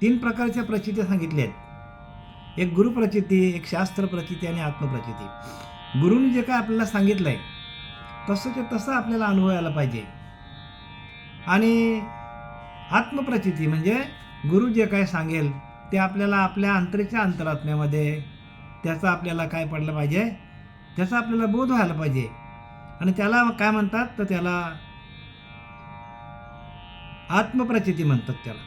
तीन प्रकारच्या प्रचिती सांगितल्या आहेत. एक गुरुप्रचिती, एक शास्त्र प्रचिती आणि आत्मप्रचिती. गुरुने जे काय आपल्याला सांगितलं आहे तसंच्या तसं आपल्याला अनुभवायला पाहिजे. आणि आत्मप्रचिती म्हणजे गुरु जे काय सांगेल ते आपल्याला आपल्या अंतरेच्या अंतरात्म्यामध्ये त्याचा आपल्याला काय पडलं पाहिजे, त्याचा आपल्याला बोध व्हायला पाहिजे. आणि त्याला काय म्हणतात तर त्याला आत्मप्रचिती म्हणतात त्याला.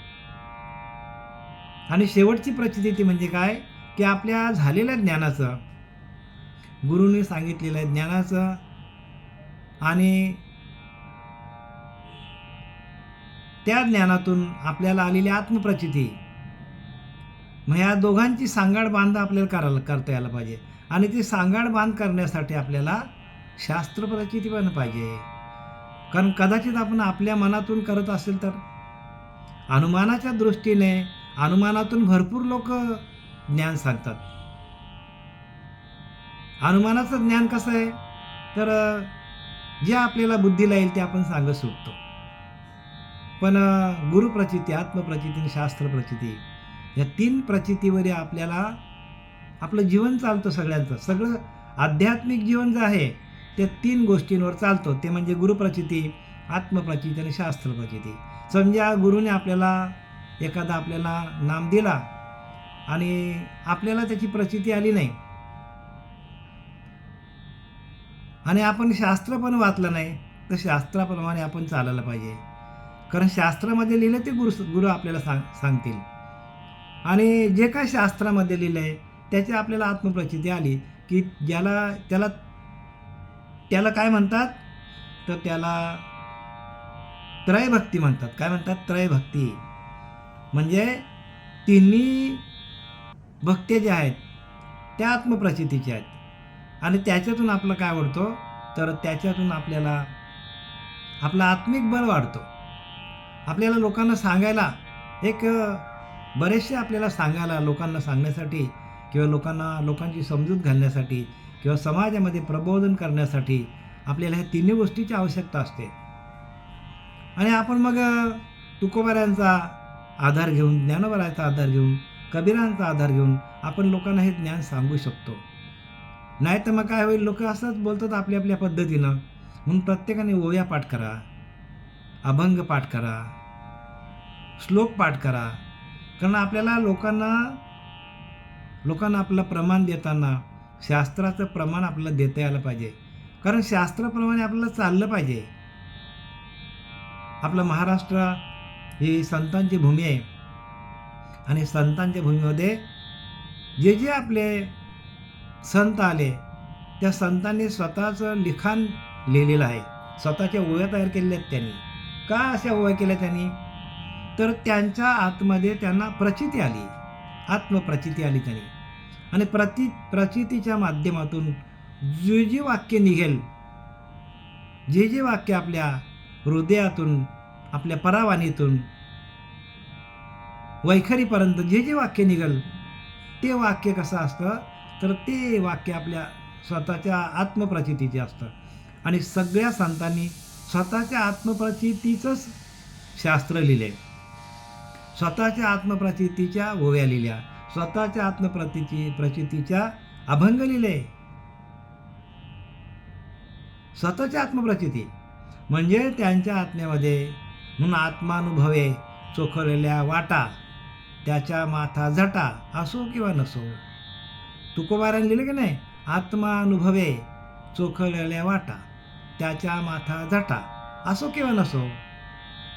आणि शेवटची प्रचिती म्हणजे काय की आपल्या झालेल्या ज्ञानाचं, गुरुने सांगितलेल्या ज्ञानाचं आणि त्या ज्ञानातून आपल्याला आलेली आत्मप्रचिती, मग ह्या दोघांची सांगाड बांध आपल्याला करता यायला पाहिजे. आणि ती सांगाड बांध करण्यासाठी आपल्याला शास्त्रप्रचिती पण पाहिजे. कारण कदाचित आपण आपल्या मनातून करत असेल तर अनुमानाच्या दृष्टीने अनुमानातून भरपूर लोक ज्ञान सांगतात. अनुमानाचं ज्ञान कसं आहे तर जे आपल्याला बुद्धीला येईल ते आपण सांगत सुटतो. पण गुरुप्रचिती, आत्मप्रचिती आणि शास्त्रप्रचिती या तीन प्रचितीवर आपल्याला आपलं जीवन चालतं. सगळं आध्यात्मिक जीवन जे आहे त्या तीन गोष्टींवर चालतं. ते म्हणजे गुरुप्रचिती, आत्मप्रचिती आणि शास्त्रप्रचिती. समजा गुरुने आपल्याला नाम दिला आणि आपल्याला त्याची प्रचिती आली नाही आणि आपण शास्त्र पण वाचलं नाही तर शास्त्राप्रमाणे आपण चालायला पाहिजे. कारण शास्त्रामध्ये लिहिलं ते गुरु आपल्याला सांगतील. आणि जे काय शास्त्रामध्ये लिहिलं आहे त्याची आपल्याला आत्मप्रचिती आली की त्याला काय म्हणतात तर त्याला त्रयभक्ती म्हणतात. काय म्हणतात? त्रयभक्ती. म्हणजे तिन्ही भक्ती ज्या आहेत त्या आत्मप्रचितीच्या आहेत. आणि त्याच्यातून आपलं काय वाढतो तर त्याच्यातून आपल्याला आपलं आत्मिक बळ वाढतो. आपल्याला लोकांना सांगायला बरेचसे आपल्याला सांगायला, लोकांना सांगण्यासाठी किंवा लोकांची समजूत घालण्यासाठी किंवा समाजामध्ये प्रबोधन करण्यासाठी आपल्याला ह्या तिन्ही गोष्टीची आवश्यकता असते. आणि आपण मग तुकोबारायांचा आधार घेऊन, ज्ञानोबारायांचा आधार घेऊन, कबीरांचा आधार घेऊन आपण लोकांना हे ज्ञान सांगू शकतो. नाही तर मग काय होईल, लोक असंच बोलतात आपल्या आपल्या पद्धतीनं. म्हणून प्रत्येकाने ओव्या पाठ करा, अभंग पाठ करा, श्लोक पाठ करा. कारण आपल्याला लोकांना आपलं प्रमाण देताना शास्त्राचं प्रमाण आपल्याला देता यायला पाहिजे. कारण शास्त्राप्रमाणे आपल्याला चाललं पाहिजे. आपलं महाराष्ट्र ही संतांची भूमी आहे आणि संतांच्या भूमीमध्ये जे जे आपले संत आले त्या संतांनी स्वतःचं लिखाण लिहिलेलं आहे, स्वतःच्या ओव्या तयार केलेल्या आहेत त्यांनी. का अशा ओव्या केल्या त्यांनी तर त्यांच्या आतमध्ये त्यांना प्रचिती आली, आत्मप्रचिती आली त्यांनी. आणि प्रचितीच्या माध्यमातून जे जे वाक्य निघेल, जे जे वाक्य आपल्या हृदयातून, आपल्या परावाणीतून वैखरीपर्यंत जे जे वाक्य निघेल ते वाक्य कसं असतं तर ते वाक्य आपल्या स्वतःच्या आत्मप्रचितीचे असतं. आणि सगळ्या संतांनी स्वतःच्या आत्मप्रचितीचंच शास्त्र लिहिले, स्वतःच्या आत्मप्रचितीच्या ओव्या लिहिल्या, स्वतःच्या प्रचितीच्या अभंग लिहिले. स्वतःच्या आत्मप्रचिती म्हणजे त्यांच्या आत्म्यामध्ये म्हणून आत्मानुभवे चोखलेल्या वाटा त्याच्या माथा जटा असो किंवा नसो. तुकोबाराने लिहिले की नाही, आत्मानुभवे चोखलेल्या वाटा त्याच्या माथा जटा असो किंवा नसो.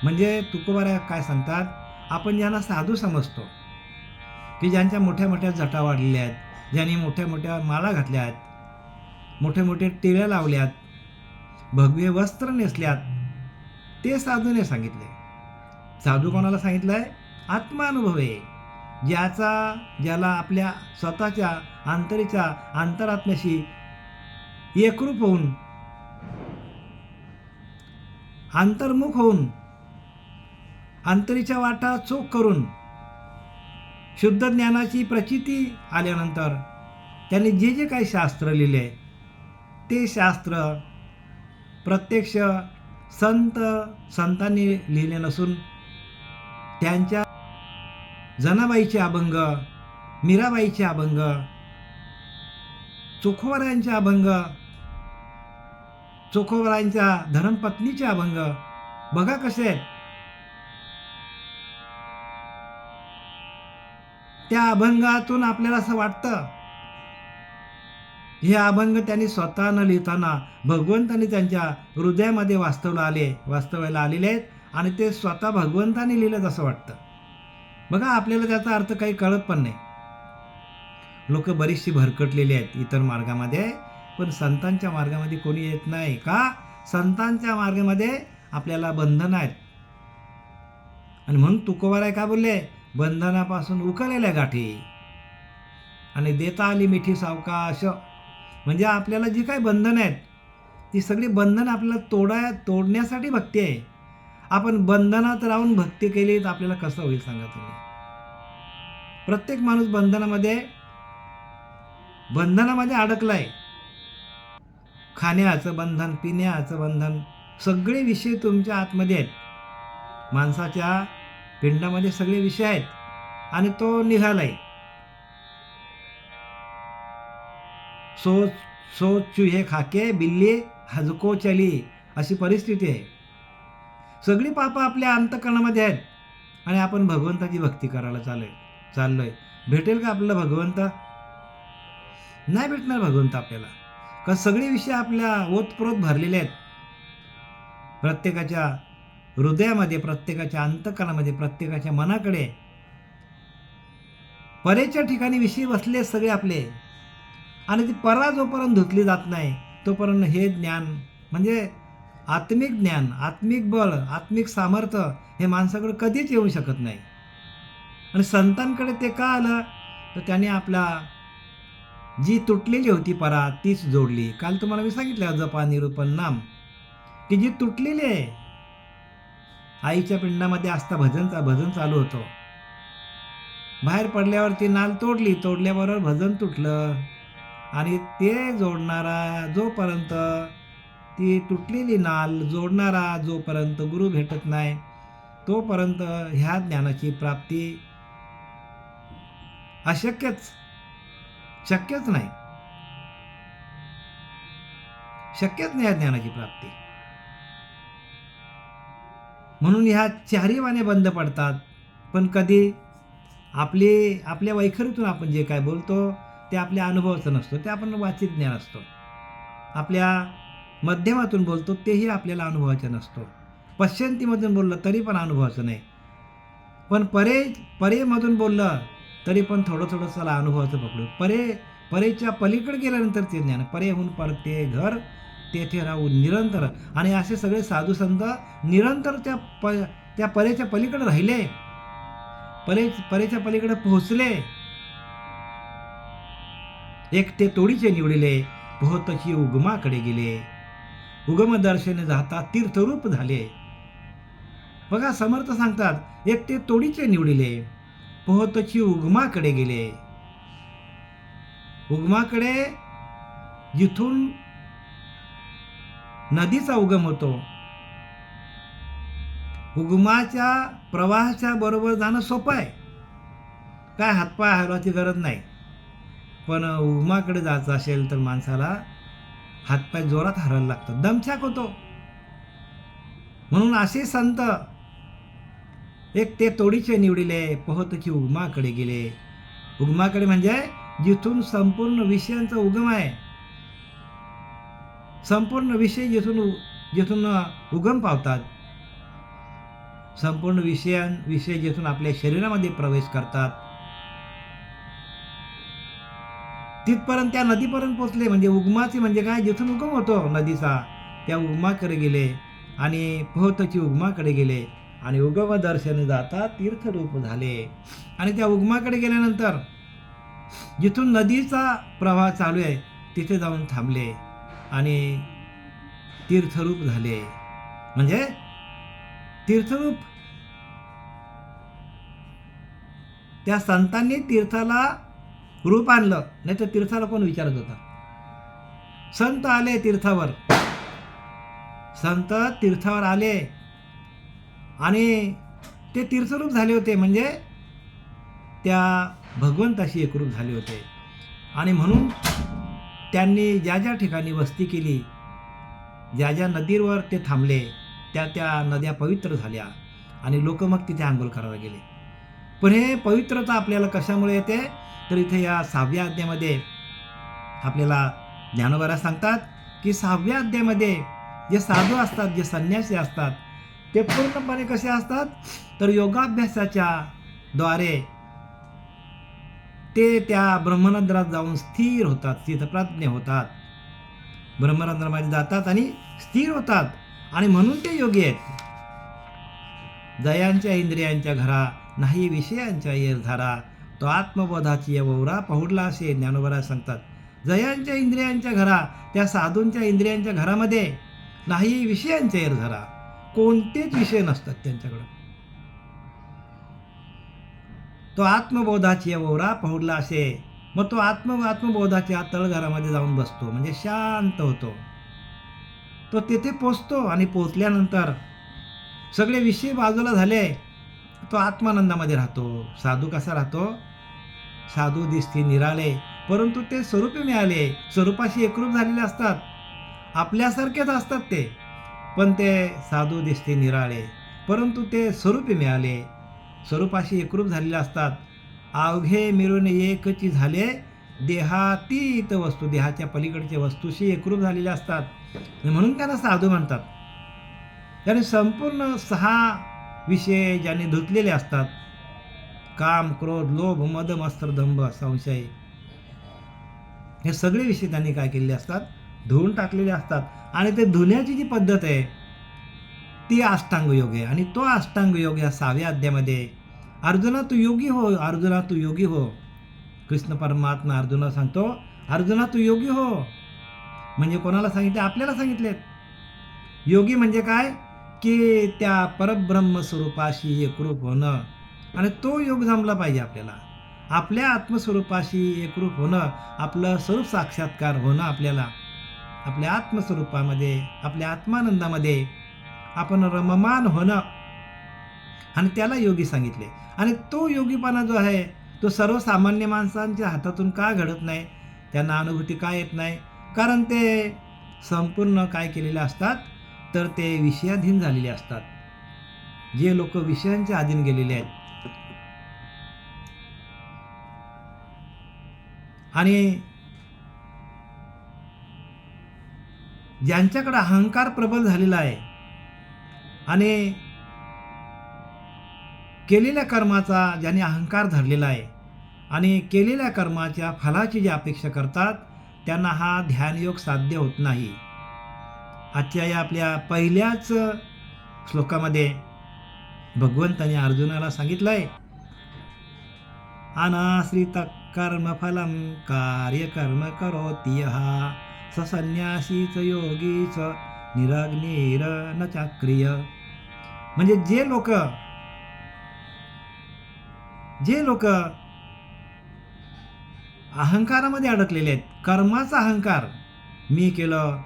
म्हणजे तुकोबारा काय सांगतात, आपण ज्यांना साधू समजतो की ज्यांच्या मोठ्या मोठ्या जटा वाढलेल्या आहेत, ज्यांनी मोठ्या मोठ्या माळा घातल्या आहेत, मोठे मोठे टिळ्या लावल्यात, भगवे वस्त्र नेसल्यात, ते साधूने सांगितले. साधू कोणाला सांगितलंय? आत्मानुभवे, ज्याला आपल्या स्वतःच्या अंतरात्म्याशी एकरूप होऊन, अंतर्मुख होऊन, अंतरीच्या वाटा चोख करून शुद्ध ज्ञानाची प्रचिती आल्यानंतर त्यांनी जे जे काही शास्त्र लिहिले ते शास्त्र प्रत्यक्ष संतांनी लिहिले नसून त्यांच्या जनाबाईचे अभंग, मीराबाईचे अभंग, चोखोबरायांचे अभंग, चोखोबरायांच्या धर्मपत्नीचे अभंग बघा कसे आहेत. त्या अभंगातून आपल्याला असं वाटतं हे अभंग त्यांनी स्वतः न लिहिताना भगवंतांनी त्यांच्या हृदयामध्ये वास्तवायला आलेले आहेत आणि ते स्वतः भगवंतांनी लिहिलं असं वाटतं. बघा आपल्याला त्याचा अर्थ काही कळत पण नाही. लोक बरीचशी भरकटलेली आहेत इतर मार्गामध्ये, पण संतांच्या मार्गामध्ये कोणी येत नाही. का? संतांच्या मार्गामध्ये आपल्याला बंधन आहेत. आणि म्हणून तुकोबाराय काय बोलले? बंधनापासून उकळलेल्या गाठी आणि देता आली मिठी सावकाश. म्हणजे आपल्याला जी काही बंधन आहेत ती सगळी बंधन आपल्याला तोडण्यासाठी भक्ती आहे. आपण बंधनात राहून भक्ती केली तर आपल्याला कसं होईल सांगा तुम्ही? प्रत्येक माणूस बंधनामध्ये अडकलाय. खाण्याचं बंधन, पिण्याचं बंधन, सगळे विषय तुमच्या आतमध्ये आहेत. माणसाच्या पिंडामध्ये सगळे विषय आहेत आणि तो निघालाय. सोच चूहे खाके बिल्ली हजको चली, अशी परिस्थिती आहे. सगळी पापं आपल्या अंतःकरणामध्ये आहेत आणि आपण भगवंताची भक्ती करायला चाललोय. भेटेल का आपल्याला भगवंत? नाही भेटणार भगवंत आपल्याला. कारण सगळे विषय आपल्या ओतप्रोत भरलेले आहेत. प्रत्येकाच्या हृदयामध्ये, प्रत्येकाच्या अंतःकरणामध्ये, प्रत्येकाच्या मनाकडे परेच्या ठिकाणी विषय बसले सगळे आपले. आणि ती परा जोपर्यंत धुतली जात नाही तोपर्यंत हे ज्ञान म्हणजे आत्मिक ज्ञान, आत्मिक बळ, आत्मिक सामर्थ्य हे माणसाकडे कधीच येऊ शकत नाही. आणि संतांकडे ते का आलं? तर त्याने आपला जी तुटलेली होती परा तीच जोडली. काल तुम्हाला मी सांगितलं जपा निरूपण नाम, की जी तुटलेली आहे. आईच्या पिंडामध्ये असता भजन चालू होतं. बाहेर पडल्यावर ती नाल तोडल्याबरोबर भजन तुटलं. आणि ते जोडणारा जोपर्यंत, ती तुटलेली नाल जोडणारा जोपर्यंत गुरु भेटत नाही तोपर्यंत ह्या ज्ञानाची प्राप्ती शक्यच नाही ह्या ज्ञानाची प्राप्ती. म्हणून ह्या चारही वाणे बंद पडतात. पण कधी आपल्या वैखरीतून आपण जे काय बोलतो ते आपल्या अनुभवाचं नसतं, ते आपण वाचित ज्ञान असतो. आपल्या मध्यमातून बोलतो तेही आपल्याला अनुभवाचं नसतो. पश्चंतीमधून बोललं तरी पण अनुभवाचं नाही. पण परेमधून बोललं तरी पण थोडं चला अनुभवाचं पकडू. परेच्या पलीकडे गेल्यानंतर ते ज्ञान. परेहून परते घर तेथे राहून निरंतर. आणि असे सगळे साधू संत निरंतर त्या परेच्या पलीकडे राहिले, परेच्या पलीकडे पोहोचले. एकटे तोडीचे निवडिले, पोहतची उगमाकडे गेले. उगम दर्शन जाता तीर्थरूप झाले. बघा समर्थ सांगतात, एकटे तोडीचे निवडिले, पोहतची उगमाकडे गेले. उगमाकडे जिथून नदीचा उगम होतो, उगमाच्या प्रवाहाच्या बरोबर जाणं सोपं आहे. काय हातपाय हलवायची गरज नाही. पण उगमाकडे जायचं असेल तर माणसाला हातपाय जोरात हलायला लागतं, दमछाक होतो. म्हणून असे संत एक ते तोडीचे निवडिले, पोहतची उगमाकडे गेले. उगमाकडे म्हणजे जिथून संपूर्ण विषयांचा उगम आहे. संपूर्ण विषय जिथून उगम पावतात, संपूर्ण विषय जिथून आपल्या शरीरामध्ये प्रवेश करतात, तिथपर्यंत त्या नदीपर्यंत पोचले. म्हणजे उगमाची म्हणजे काय? जिथून उगम होतो नदीचा त्या उगमाकडे गेले आणि पोहतची उगमाकडे गेले आणि उगम दर्शन जाता तीर्थरूप झाले. आणि त्या उगमाकडे गेल्यानंतर जिथून नदीचा प्रवाह चालू आहे तिथे जाऊन थांबले आणि तीर्थरूप झाले. म्हणजे तीर्थरूप, त्या संतांनी तीर्थाला रूप आणलं. नाही तर तीर्थाला कोण विचारत होता? संत आले तीर्थावर, संत तीर्थावर आले आणि ते तीर्थरूप झाले होते. म्हणजे त्या भगवंताशी एकरूप झाले होते. आणि म्हणून त्यांनी ज्या ज्या ठिकाणी वस्ती केली, ज्या ज्या नदीवर ते थांबले, त्या त्या नद्या पवित्र झाल्या आणि लोक मग तिथे आंघोळ करायला गेले. पण हे पवित्रता आपल्याला कशामुळे येते, तर इथे या 6व्या अध्यायामध्ये आपल्याला ज्ञानोबा सांगतात की 6व्या अध्यायामध्ये जे साधू असतात, जे संन्यासी असतात, ते पूर्णपणे कसे असतात, तर योगाभ्यासाच्या द्वारे ते त्या ब्रह्मरंध्रात जाऊन स्थिर होतात, स्थितप्रज्ञ होतात, ब्रह्मरंध्रामध्ये जातात आणि स्थिर होतात. आणि म्हणून ते योगी आहेत. दयांच्या इंद्रियांच्या घरा, नाही विषयांच्या येरधारा, तो आत्मबोधाची वौरा पहुडला असे ज्ञानोबा सांगतात. जयांच्या इंद्रियांच्या घरा, त्या साधूंच्या इंद्रियांच्या घरामध्ये नाही विषयांच्या येरधारा, कोणतेच विषय नसतात त्यांच्याकडं. तो आत्मबोधाची वौरा पहुडला असे, मग तो आत्मबोधाच्या तळघरामध्ये जाऊन बसतो, म्हणजे शांत होतो. तो तिथे पोचतो आणि पोचल्यानंतर सगळे विषय बाजूला झाले, तो आत्मानंदामध्ये राहतो. साधू कसा राहतो, साधू दिसते निराळे, परंतु ते स्वरूपी मिळाले, स्वरूपाशी एकरूप झालेले असतात, आपल्यासारखेच असतात ते, पण ते साधू दिसते निराळे, परंतु ते स्वरूपी मिळाले, स्वरूपाशी एकरूप झालेले असतात. अवघे मिळून एकची झाले, देहातीत वस्तू, देहाच्या पलीकडच्या वस्तूशी एकरूप झालेले असतात, म्हणून त्यांना साधू म्हणतात. त्याने संपूर्ण 6 विषय ज्याने धुतलेले असतात, काम, क्रोध, लोभ, मद, मत्सर, दंभ, संशय, हे सगळे विषय त्यांनी काय केलेले असतात, धुवून टाकलेले असतात. आणि ते धुण्याची जी पद्धत आहे ती अष्टांग योग आहे. आणि तो अष्टांग योग या 6व्या अध्यायामध्ये, अर्जुना तू योगी हो, अर्जुना तू योगी हो, कृष्ण परमात्मा अर्जुनाला सांगतो, अर्जुना तू योगी हो. म्हणजे कोणाला सांगितले, आपल्याला सांगितलेत. योगी म्हणजे काय, की त्या परब्रह्म स्वरूपाशी एकरूप होणं, आणि तो योग जमला पाहिजे आपल्याला. आपल्या आत्मस्वरूपाशी एकरूप होणं, आपलं स्वरूप साक्षात्कार होणं, आपल्याला आपल्या आत्मस्वरूपामध्ये, आपल्या आत्मानंदामध्ये आपण रममान होणं, आणि त्याला योगी सांगितले. आणि तो योगीपणा जो आहे तो सर्वसामान्य माणसांच्या हातातून का घडत नाही, त्यांना अनुभूती का येत नाही, कारण ते संपूर्ण काय केलेले असतात, तर ते विषयाधीन झालेले असतात. जे लोक विषयांच्या अधीन गेलेले आहेत, आणि ज्यांच्याकडे अहंकार प्रबल झालेला आहे आणि केलेल्या कर्माचा ज्याने अहंकार धरलेला आहे आणि केलेल्या कर्माच्या फलाची जी अपेक्षा करतात, त्यांना हा ध्यानयोग साध्य होत नाही. आजच्या या आपल्या पहिल्याच श्लोकामध्ये भगवंताने अर्जुनाला सांगितलंय, अनाश्रित कर्मफलम कार्यकर्म करोति यः स संन्यासीच योगीच निरग्निर न चाक्रिय. म्हणजे जे लोक अहंकारामध्ये अडकलेले आहेत, कर्माचा अहंकार, मी केलं,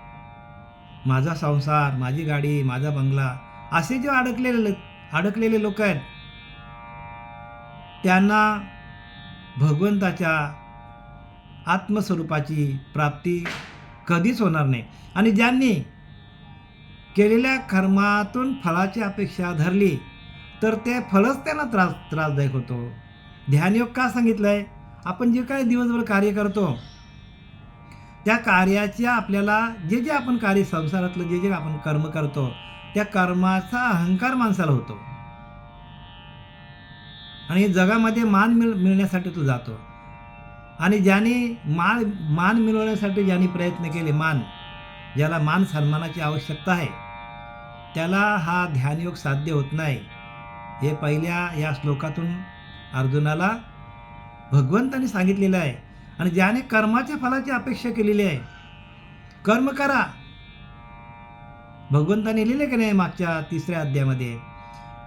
माझा संसार, माझी गाडी, माझा बंगला, असे जे अडकलेले लोक आहेत, त्यांना भगवंताच्या आत्मस्वरूपाची प्राप्ती कधीच होणार नाही. आणि ज्यांनी केलेल्या कर्मातून फळाची अपेक्षा धरली, तर ते फळच त्यांना त्रासदायक होतो. ध्यानयोग का सांगितलंय, आपण जे काय दिवसभर कार्य करतो, त्या कार्याच्या आपल्याला जे आपण कार्य संसारातलं जे आपण कर्म करतो, त्या कर्माचा अहंकार माणसाला होतो, आणि जगामध्ये मान मिळण्यासाठी तो जातो. आणि ज्याने मान मिळवण्यासाठी ज्यांनी प्रयत्न केले, ज्याला मान सन्मानाची आवश्यकता आहे, त्याला हा ध्यानयोग साध्य होत नाही. हे पहिल्या या श्लोकातून अर्जुनाला भगवंताने सांगितलेलं आहे. आणि ज्याने कर्माच्या फलाची अपेक्षा केलेली आहे, कर्म करा. भगवंताने लिहिले की नाही मागच्या 3ऱ्या अध्यायामध्ये,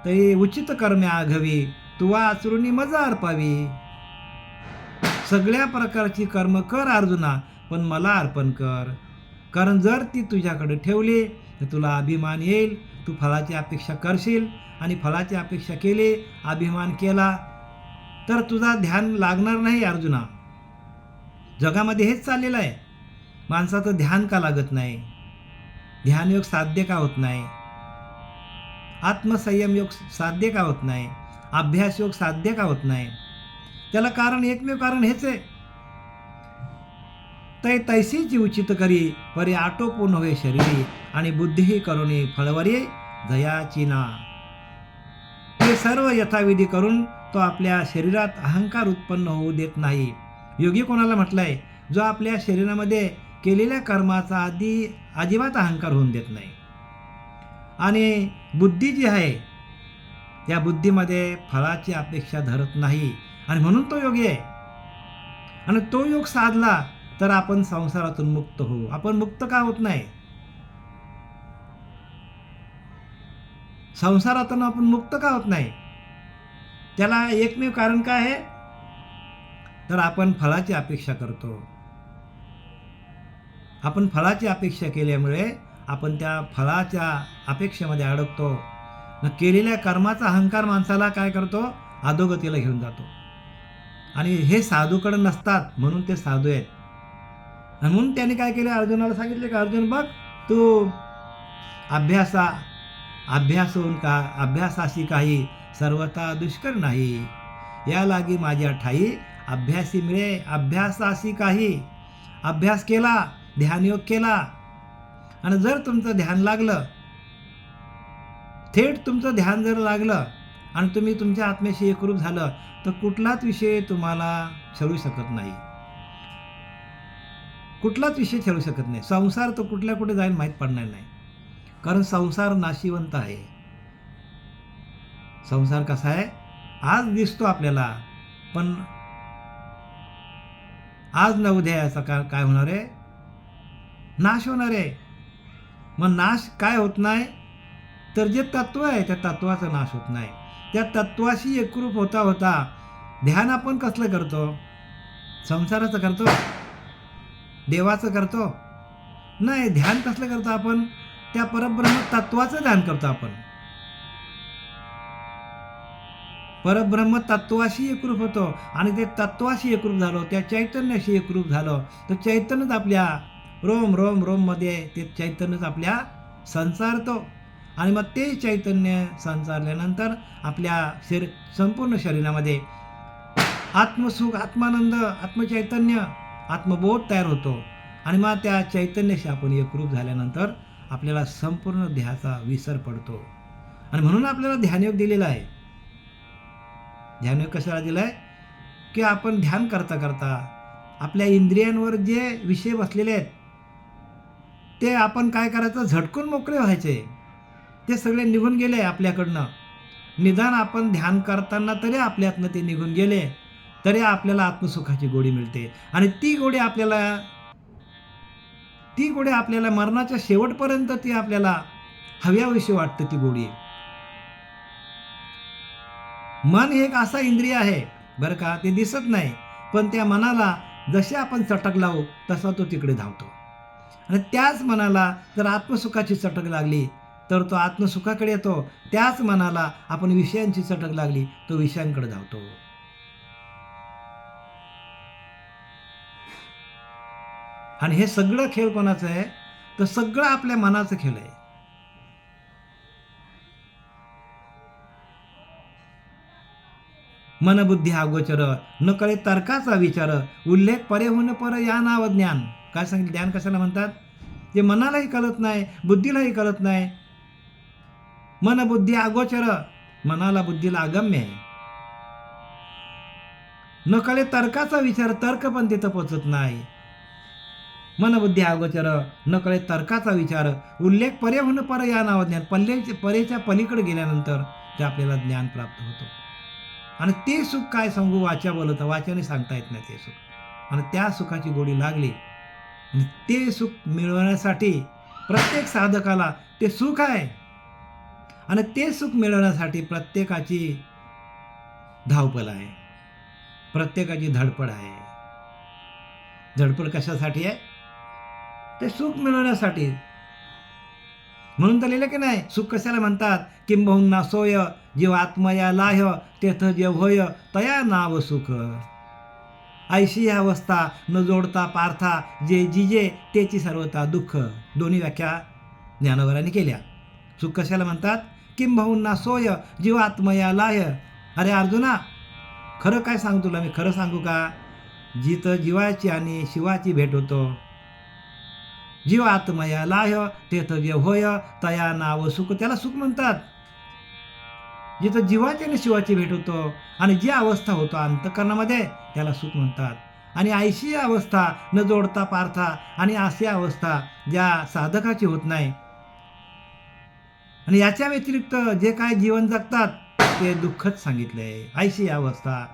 तरी उचित कर्मे आघवी तुवा आचरुणी मजा अर्पावी. सगळ्या प्रकारची कर्म कर अर्जुना, पण मला अर्पण कर. कारण जर ती तुझ्याकडे ठेवली तर तुला अभिमान येईल, तू फळाची अपेक्षा करशील, आणि फळाची अपेक्षा केली, अभिमान केला, तर तुझा ध्यान लागणार नाही अर्जुना. जगामध्ये हेच चाललेलं आहे. माणसाचं ध्यान का लागत नाही? ध्यानयोग साध्य का होत नाही? आत्मसंयम योग साध्य का होत नाही? अभ्यास योग साध्य का होत नाही? त्याला कारण, एकमेव कारण हेच आहे. तै तैसीची उचित करी परी आटोपून होय शरीरी आणि बुद्धी करुणी फळवरी जयाची ना. ते सर्व यथाविधी करून तो आपल्या शरीरात अहंकार उत्पन्न होऊ देत नाही. योगी कोणाला म्हटलंय? जो आपल्या शरीरामध्ये केलेल्या कर्माचा अजिबात अहंकार होऊन देत नाही. आणि बुद्धी जी आहे त्या बुद्धीमध्ये फळाची अपेक्षा धरत नाही, आणि म्हणून तो योगी आहे. आणि तो योग साधला तर आपण संसारातून मुक्त होऊ. आपण मुक्त का होत नाही? संसारातून आपण मुक्त का होत नाही? त्याला एकमेव कारण काय आहे? तर आपण फळाची अपेक्षा करतो. आपण फळाची अपेक्षा केल्यामुळे आपण त्या फळाच्या अपेक्षेमध्ये अडकतो. केलेल्या कर्माचा अहंकार माणसाला काय करतो? अधोगतीला घेऊन जातो. आणि हे साधूकडे नसतात, म्हणून ते साधू आहेत. आणि म्हणून त्यांनी काय केलं? अर्जुनाला सांगितले की अर्जुन बघ, तू अभ्यासाशी काही सर्वथा दुष्कर नाही. या लागी माझ्या ठाई अभ्यासी मिळे. अभ्यासाशी काही अभ्यास केला, ध्यानयोग केला, आणि जर तुमचं ध्यान लागलं, थेट तुमचं ध्यान जर लागलं आणि तुम्ही तुमच्या आत्म्याशी एकरूप झालं, तर कुठलाच विषय तुम्हाला छळू शकत नाही. कुठलाच विषय छळू शकत नाही. संसार तो कुठल्या कुठे जाईल माहीत पडणार नाही. कारण संसार नाशिवंत आहे. संसार कसा आहे? आज दिसतो आपल्याला, पण आज न उद्या याचा काय होणार आहे? नाश होणार आहे. मग नाश काय होत नाही? तर जे तत्व आहे त्या तत्वाचा नाश होत नाही. त्या तत्वाशी एकरूप होता होता ध्यान आपण कसलं करतो? संसाराचं करतो? देवाचं करतो? नाही. ध्यान कसलं करतो आपण? त्या परब्रह्म तत्वाचं ध्यान करतो आपण. परब्रह्म तत्वाशी एकरूप होतो, आणि ते तत्वाशी एकरूप झालो, त्या चैतन्याशी एकरूप झालो, तर चैतन्यच आपल्या रोम रोम रोम मध्ये ते चैतन्यच आपल्या संसारतो. आणि मग ते चैतन्य संसारल्यानंतर आपल्या संपूर्ण शरीरामध्ये आत्मसुख, आत्मानंद, आत्मचैतन्य, आत्मबोध तयार होतो. आणि मग त्या चैतन्याशी आपण एकरूप झाल्यानंतर आपल्याला संपूर्ण देहाचा विसर पडतो. आणि म्हणून आपल्याला ध्यानयोग दिलेला आहे. ध्यानयोग कशाला दिला आहे? की आपण ध्यान करता करता आपल्या इंद्रियांवर जे विषय बसलेले आहेत ते आपण काय करायचं? झटकून मोकळे व्हायचे. ते सगळे निघून गेले आपल्याकडनं. निदान आपण ध्यान करताना तरी आपल्यातनं ते निघून गेले, तरी आपल्याला आत्मसुखाची गोडी मिळते. आणि ती गोडी आपल्याला मरणाच्या शेवटपर्यंत ती आपल्याला हव्याविषयी वाटते. ती गोडी. मन हे एक असा इंद्रिय आहे बरं का, ते दिसत नाही, पण त्या मनाला जसे आपण चटक लावू तसा तो तिकडे धावतो. आणि त्याच मनाला जर आत्मसुखाची चटक लागली तर तो आत्मसुखाकडे येतो. त्याच मनाला आपण विषयांची चटक लागली तो विषयांकडे धावतो. आणि हे सगळं खेळ कोणाचं आहे? तर सगळं आपल्या मनाचं खेळ आहे. मनबुद्धी अगोचर न कळे तर्काचा विचार उल्लेख परे होऊन पर या नाव ज्ञान. काय सांगितलं? ज्ञान कशाला म्हणतात? जे मनालाही कळत नाही, बुद्धीलाही कळत नाही. मनबुद्धी अगोचर, मनाला बुद्धीला अगम्य आहे. न कळे तर्काचा विचार, तर्क पण तिथं पोचत नाही. मनबुद्धी अगोचर न कळे तर्काचा विचार उल्लेख परे होऊन पर या नाव ज्ञान. परेच्या पलीकडे गेल्यानंतर ते आपल्याला ज्ञान प्राप्त होतं. आणि ते सुख काय सांगू? वाचा बोलतं, वाचाने सांगता येत नाही ते सुख. आणि त्या सुखाची गोडी लागली. आणि ते सुख मिळवण्यासाठी प्रत्येक साधकाला ते सुख आहे. आणि ते सुख मिळवण्यासाठी प्रत्येकाची धावपळ आहे, प्रत्येकाची धडपड आहे. धडपड कशासाठी आहे? ते सुख मिळवण्यासाठी. म्हणून तर लिहिलं की नाही, सुख कशाला म्हणतात, किंबहुना सोय जीवात्मया लाह्य तेथ जे होय तया नाव सुख. ऐशी अवस्था न जोडता पार्था जे जिजे तेची सर्वता दुःख. दोन्ही व्याख्या ज्ञानोबरांनी केल्या. सुख कशाला म्हणतात, किंबहुना सोय जीवात्मया लाह्य. अरे अर्जुना, खरं काय सांगू तुला, मी खरं सांगू का, जिथं जीवाची आणि शिवाची भेट होतो, जीव आत्मया लाह्य तेथ जे होय तया नाव सुख, त्याला सुख म्हणतात. जिथं जीवाची आणि शिवाची भेट होतो आणि जी अवस्था होतो अंतःकरणामध्ये त्याला सुख म्हणतात. आणि ऐशी अवस्था न जोडता पार्था, आणि अशी अवस्था ज्या साधकाची होत नाही आणि याच्या व्यतिरिक्त जे काय जीवन जगतात ते दुःखच सांगितलंय. ऐशी अवस्था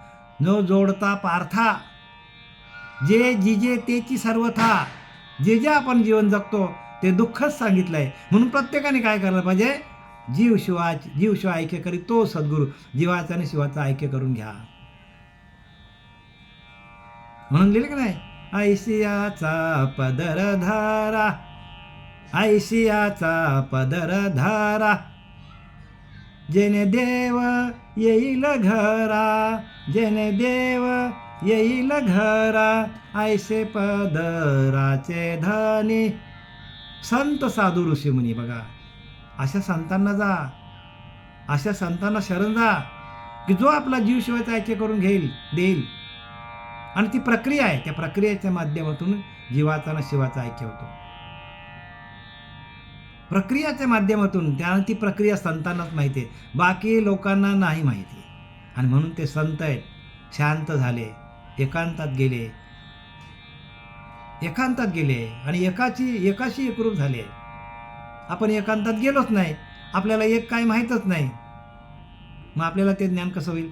न जोडता पार्था जे जिजे तेची सर्वथा, जे जे आपण जीवन जगतो ते दुःखच सांगितलंय. म्हणून प्रत्येकाने काय करायला पाहिजे, जीव शिव ऐक्य करी तो सद्गुरू, जीवाचा आणि शिवाचा ऐक्य करून घ्या. म्हणून लिहिलं की नाही, ऐशियाचा पदर धारा, ऐशियाचा पदर धारा, जेने देव येईल घरा, जेने देव येईल घरा, ऐसे पदराचे धनी संत साधू ऋषी मुनी. बघा, अशा संतांना जा, अशा संतांना शरण जा की जो आपला जीव शिवायचा ऐक्य करून देईल. आणि ती प्रक्रिया आहे, त्या प्रक्रियेच्या माध्यमातून जीवाचा आणि शिवाचा ऐक्य होतो. प्रक्रियाच्या माध्यमातून, त्यानं ती प्रक्रिया संतांनाच माहिती आहे, बाकी लोकांना नाही माहिती. आणि म्हणून ते संत आहेत, शांत झाले, एकांतात गेले आणि एकाशी एकरूप झाले. आपण एकांतात गेलोच नाही, आपल्याला एक काय माहीतच नाही, मग आपल्याला ते ज्ञान कसं होईल.